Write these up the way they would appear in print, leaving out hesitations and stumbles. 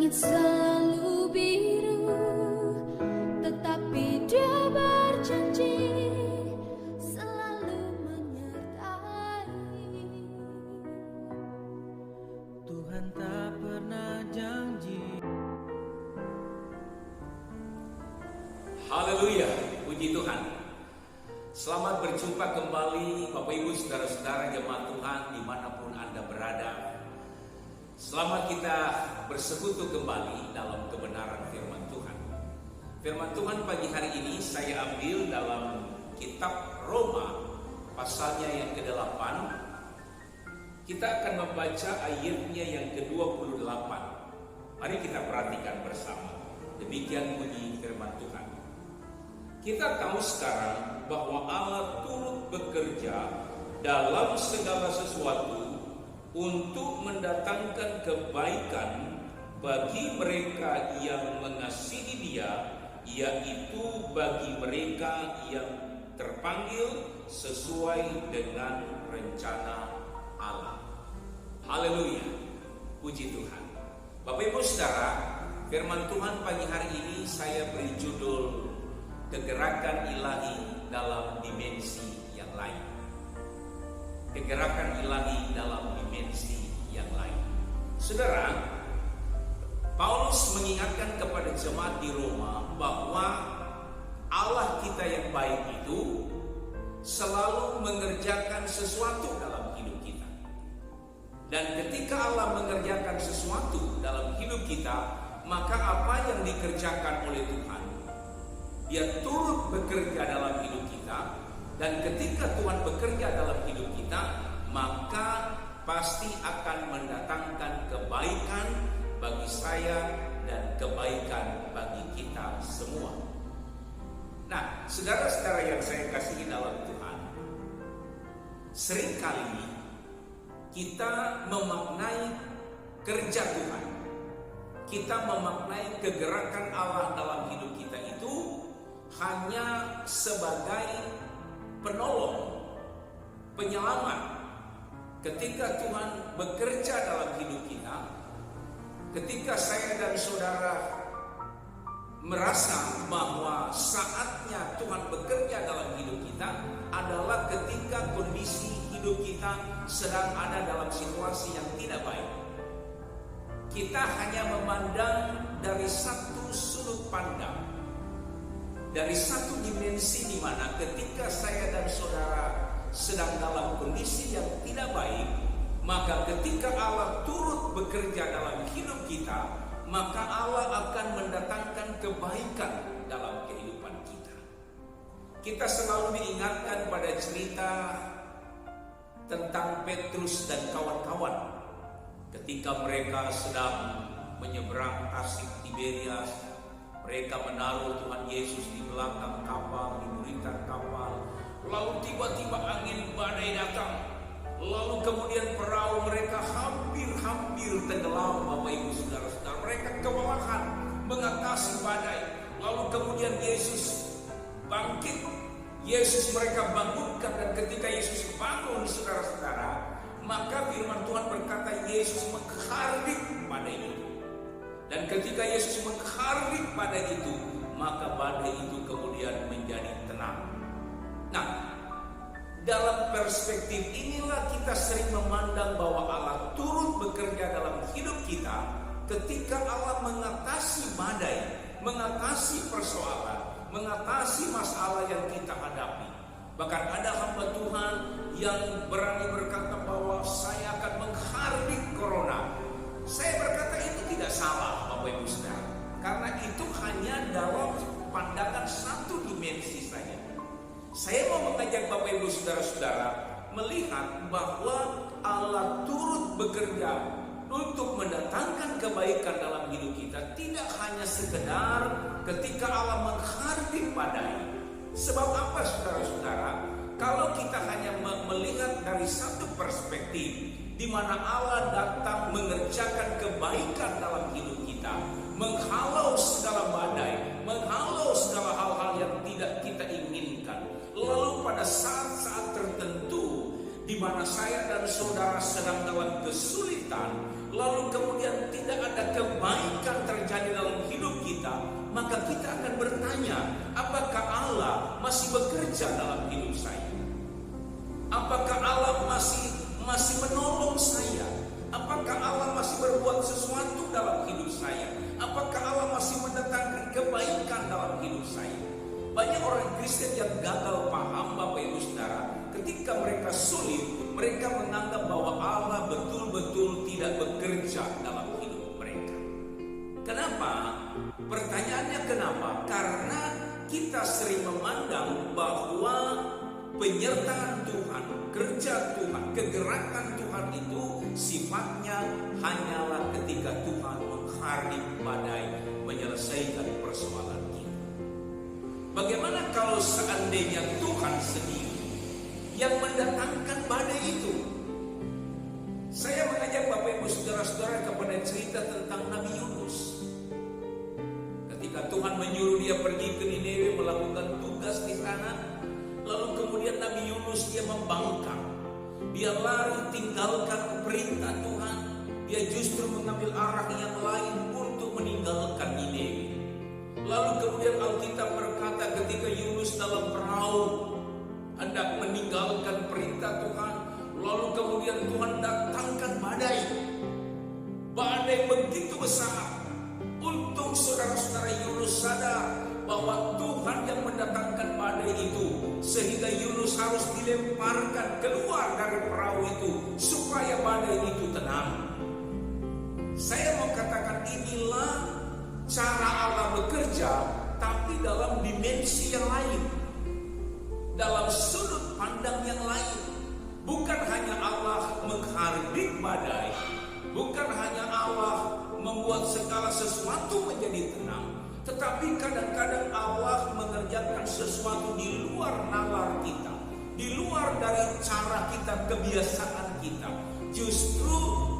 Langit selalu biru, tetapi Dia berjanji selalu menyertai. Tuhan tak pernah janji. Haleluya, puji Tuhan. Selamat berjumpa kembali Bapak Ibu Saudara-saudara jemaat Tuhan dimanapun Anda berada. Selamat kita bersekutu kembali dalam kebenaran firman Tuhan. Firman Tuhan pagi hari ini saya ambil dalam kitab Roma pasalnya yang ke-8. Kita akan membaca ayatnya yang ke-28. Mari kita perhatikan bersama. Demikian bunyi firman Tuhan. Kita tahu sekarang bahwa Allah turut bekerja dalam segala sesuatu untuk mendatangkan kebaikan bagi mereka yang mengasihi Dia, yaitu bagi mereka yang terpanggil sesuai dengan rencana Allah. Haleluya, puji Tuhan. Bapak Ibu Saudara, firman Tuhan pagi hari ini saya beri judul kegerakan ilahi dalam dimensi yang lain. Kegerakan ilahi dalam dimensi yang lain. Saudara, Paulus mengingatkan kepada jemaat di Roma bahwa Allah kita yang baik itu selalu mengerjakan sesuatu dalam hidup kita. Dan ketika Allah mengerjakan sesuatu dalam hidup kita, maka apa yang dikerjakan oleh Tuhan, Dia turut bekerja dalam hidup kita. Dan ketika Tuhan bekerja dalam hidup kita, maka pasti akan mendatangkan kebaikan bagi saya dan kebaikan bagi kita semua. Nah, saudara-saudara yang saya kasihi dalam Tuhan, seringkali kita memaknai kerja Tuhan, kita memaknai kegerakan Allah dalam hidup kita itu hanya sebagai penolong, penyelamat. Ketika Tuhan bekerja dalam hidup kita, ketika saya dan saudara merasa bahwa saatnya Tuhan bekerja dalam hidup kita adalah ketika kondisi hidup kita sedang ada dalam situasi yang tidak baik. Kita hanya memandang dari satu sudut pandang, dari satu dimensi di mana ketika saya dan saudara sedang dalam kondisi yang tidak baik, maka ketika Allah turut bekerja dalam hidup kita, maka Allah akan mendatangkan kebaikan dalam kehidupan kita. Kita selalu diingatkan pada cerita tentang Petrus dan kawan-kawan ketika mereka sedang menyeberang Tasik Tiberias. Mereka menaruh Tuhan Yesus di belakang kapal, di buritan kapal. Lalu tiba-tiba angin badai datang. Lalu kemudian perahu mereka hampir tenggelam, Bapak Ibu Saudara-saudara. Mereka kewalahan mengatasi badai. Lalu kemudian Yesus bangkit. Yesus mereka bangunkan, dan ketika Yesus bangun, saudara-saudara, maka firman Tuhan berkata Yesus menghardik badai itu. Dan ketika Yesus menghardik badai itu, maka badai itu kemudian menjadi tenang. Nah, dalam perspektif inilah kita sering memandang bahwa Allah turut bekerja dalam hidup kita ketika Allah mengatasi badai, mengatasi persoalan, mengatasi masalah yang kita hadapi. Bahkan ada hamba Tuhan yang berani berkata bahwa saya akan menghardik corona. Saya berkata itu tidak salah, Bapak Ibu Saudara, karena itu hanya dalam pandangan satu dimensi saja. Saya mau mengajak Bapak Ibu Saudara-saudara melihat bahwa Allah turut bekerja untuk mendatangkan kebaikan dalam hidup kita, tidak hanya sekedar ketika Allah menghardik badai. Sebab apa, saudara-saudara? Kalau kita hanya melihat dari satu perspektif, di mana Allah datang mengerjakan kebaikan dalam hidup kita, menghalau segala badai, menghalau segala hal-hal yang tidak kita inginkan. Lalu pada saat-saat tertentu di mana mana saya dan saudara sedang dalam kesulitan, lalu kemudian tidak ada kebaikan terjadi dalam hidup kita, maka kita akan bertanya, apakah Allah masih bekerja dalam hidup saya? Apakah Allah masih menolong saya? Apakah Allah masih berbuat sesuatu dalam hidup saya? Apakah Allah masih mendatangkan kebaikan dalam hidup saya? Banyak orang Kristen yang gagal paham, Bapak Ibu Saudara. Ketika mereka sulit, mereka menganggap bahwa Allah betul-betul tidak bekerja dalam hidup mereka. Kenapa? Pertanyaannya kenapa? Karena kita sering memandang bahwa penyertaan Tuhan, kerja Tuhan, kegerakan Tuhan itu sifatnya hanyalah ketika Tuhan menghardik badai menyelesaikan persoalan kita. Bagaimana kalau seandainya Tuhan sendiri yang mendatangkan badai itu? Saya mengajak Bapak Ibu Saudara-saudara kepada cerita tentang Nabi Yunus. Ketika Tuhan menyuruh dia pergi ke Niniwe melakukan tugas di sana, lalu kemudian Nabi Yunus dia membangkang. Dia lari tinggalkan perintah Tuhan. Dia justru mengambil arah yang lain untuk meninggalkan Niniwe. Lalu kemudian Alkitab berkata ketika Yunus dalam perahu hendak meninggalkan perintah Tuhan, lalu kemudian Tuhan datangkan badai. Badai begitu besar. Untung saudara-saudara Yunus sadar bahwa Tuhan yang mendatangkan badai itu, sehingga Yunus harus dilemparkan keluar dari perahu itu supaya badai itu tenang. Saya mau katakan inilah cara Allah bekerja, tapi dalam dimensi yang lain, dalam sudut pandang yang lain. Bukan hanya Allah menghardik badai, bukan hanya Allah membuat segala sesuatu menjadi tenang, tetapi kadang-kadang Allah mengerjakan sesuatu di luar nalar kita, di luar dari cara kita, kebiasaan kita. Justru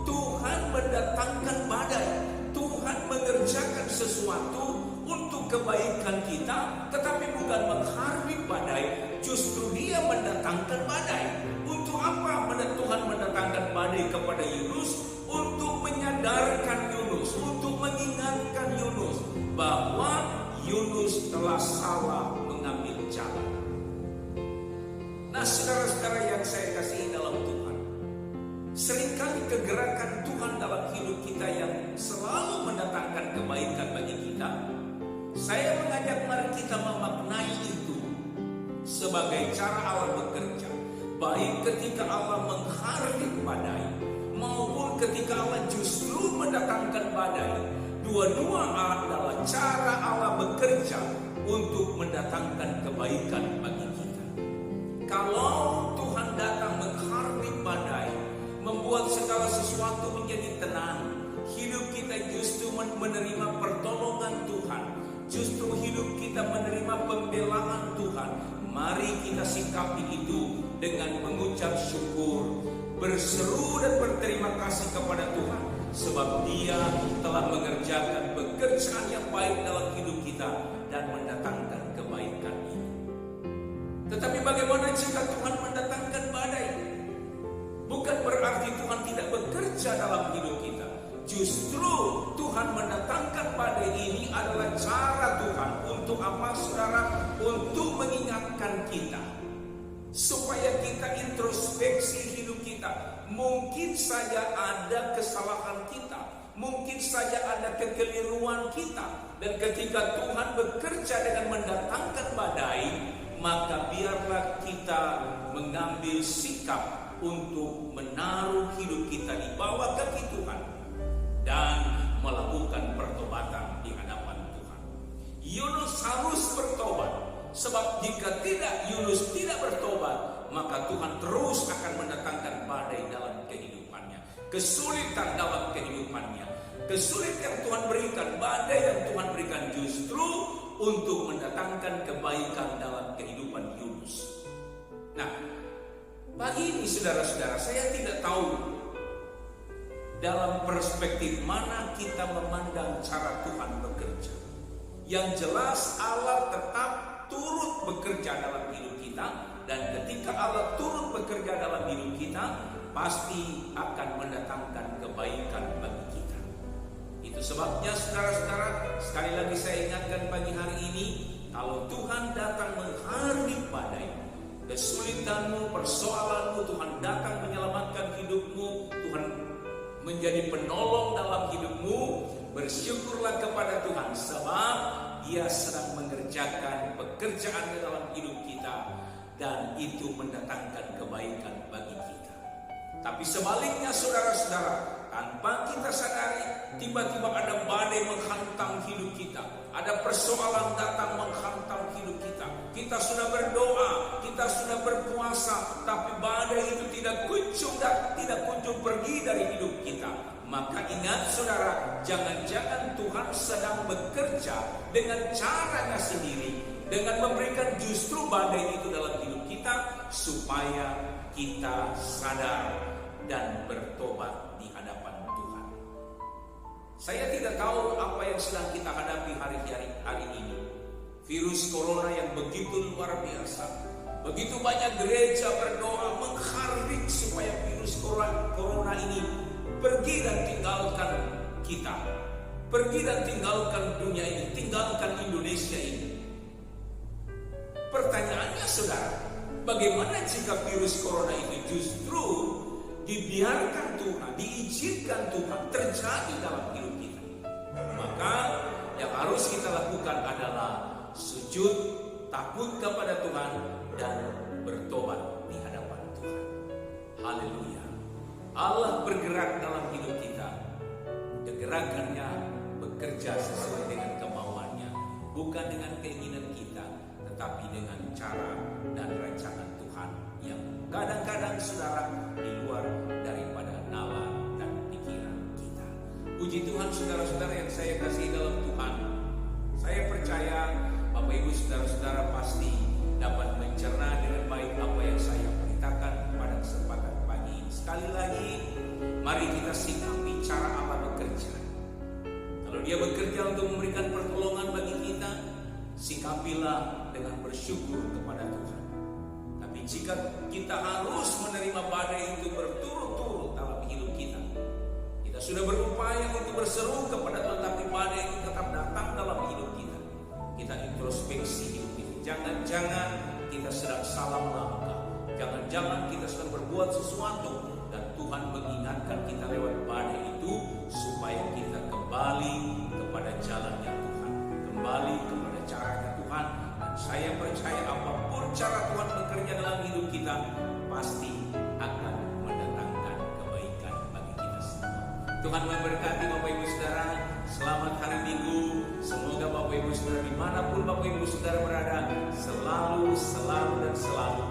Tuhan mendatangkan badai, Tuhan mengerjakan sesuatu untuk kebaikan kita, tetapi bukan menghardik badai, justru Dia mendatangkan badai. Untuk apa Tuhan mendatangkan badai kepada Yunus? Untuk menyadarkan Yunus, untuk mengingatkan Yunus bahwa Yunus telah salah mengambil jalan. Nah, saudara-saudara yang saya kasihi dalam Tuhan, seringkali kegerakan Tuhan dalam hidup kita yang selalu mendatangkan kebaikan bagi kita, saya mengajak mari kita memaknai itu sebagai cara Allah bekerja, baik ketika Allah menghardik badai maupun ketika Allah justru mendatangkan badai. Dua-dua adalah cara Allah bekerja untuk mendatangkan kebaikan bagi kita. Kalau Tuhan datang menghardik badai, membuat segala sesuatu menjadi tenang, hidup kita justru menerima pertolongan Tuhan, justru hidup kita menerima pembelaan Tuhan, mari kita sikapi itu dengan mengucap syukur, berseru dan berterima kasih kepada Tuhan, sebab Dia telah mengerjakan pekerjaan yang baik dalam hidup kita dan mendatangkan kebaikan itu. Tetapi bagaimana jika Tuhan mendatangkan badai? Bukan berarti Tuhan tidak bekerja dalam hidup kita. Justru Tuhan mendatangkan badai ini adalah cara Tuhan untuk apa, saudara? Untuk mengingatkan kita, supaya kita introspeksi hidup kita. Mungkin saja ada kesalahan kita, mungkin saja ada kekeliruan kita, dan ketika Tuhan bekerja dengan mendatangkan badai, maka biarlah kita mengambil sikap untuk menaruh hidup kita di bawah kaki Tuhan dan melakukan pertobatan di hadapan Tuhan. Yunus harus bertobat, sebab jika tidak, Yunus tidak bertobat, maka Tuhan terus akan mendatangkan badai dalam kehidupannya, kesulitan dalam kehidupannya. Kesulitan yang Tuhan berikan, badai yang Tuhan berikan justru untuk mendatangkan kebaikan dalam kehidupan Yunus. Nah, pagi ini saudara-saudara, saya tidak tahu dalam perspektif mana kita memandang cara Tuhan bekerja. Yang jelas Allah tetap turut bekerja dalam hidup kita, Dan ketika Allah turut bekerja dalam hidup kita, pasti akan mendatangkan kebaikan bagi kita. Itu sebabnya saudara-saudara, sekali lagi saya ingatkan pagi hari ini, kalau Tuhan datang menghardik badai, kesulitanmu, persoalanmu, Tuhan datang menyelamatkan hidupmu, Tuhan menjadi penolong dalam hidupmu, bersyukurlah kepada Tuhan, sebab Dia sedang mengerjakan pekerjaannya dalam hidup kita, dan itu mendatangkan kebaikan bagi kita. Tapi sebaliknya saudara-saudara, tanpa kita sadari, tiba-tiba ada badai menghantam hidup kita, ada persoalan datang menghantam hidup kita. Kita sudah berdoa, kita sudah berpuasa, tapi badai itu tidak kunjung pergi dari hidup kita. Maka ingat saudara, jangan-jangan Tuhan sedang bekerja dengan caranya sendiri, dengan memberikan justru badai itu dalam hidup kita, supaya kita sadar dan bertobat di hadapan Tuhan. Saya tidak tahu apa yang sedang kita hadapi hari ini. Virus corona yang begitu luar biasa. Begitu banyak gereja berdoa menghardik supaya virus corona ini pergi dan tinggalkan kita, pergi dan tinggalkan dunia ini, tinggalkan Indonesia ini. Pertanyaannya saudara, bagaimana jika virus corona itu justru dibiarkan Tuhan, diizinkan Tuhan terjadi dalam hidup kita? Maka yang harus kita lakukan adalah sujud, takut kepada Tuhan, dan bertobat di hadapan Tuhan. Haleluya. Allah bergerak dalam hidup kita. Kegerakannya bekerja sesuai dengan kemauannya, bukan dengan keinginan kita, tetapi dengan cara dan rancangan Tuhan yang kadang-kadang saudara di luar daripada nalar dan pikiran kita. Puji Tuhan saudara-saudara yang saya kasih dalam Tuhan. Saya percaya Bapak Ibu saudara-saudara pasti dapat mencerna dengan baik apa yang saya beritakan pada kesempatan pagi ini. Sekali lagi, mari kita sikapi cara Allah bekerja. Kalau Dia bekerja untuk memberikan pertolongan bagi kita, sikapilah dengan bersyukur kepada Tuhan. Tapi jika kita harus menerima badai itu berturut-turut dalam hidup kita, kita sudah berupaya untuk berseru kepada Tuhan, tapi badai itu tetap datang dalam hidup kita. Kita introspeksi hidup kita. Jangan-jangan kita sedang salah langkah, jangan-jangan kita sedang berbuat sesuatu, dan Tuhan mengingatkan kita lewat badai itu supaya kita kembali kepada jalannya Tuhan, kembali kepada caranya Tuhan. Dan saya percaya apapun cara Tuhan bekerja dalam hidup kita, pasti akan mendatangkan kebaikan bagi kita semua. Tuhan memberkati Bapak Ibu Saudara. Selamat hari Minggu. Semoga Bapak Ibu Saudara dimanapun Bapak Ibu Saudara berada, selalu dan selalu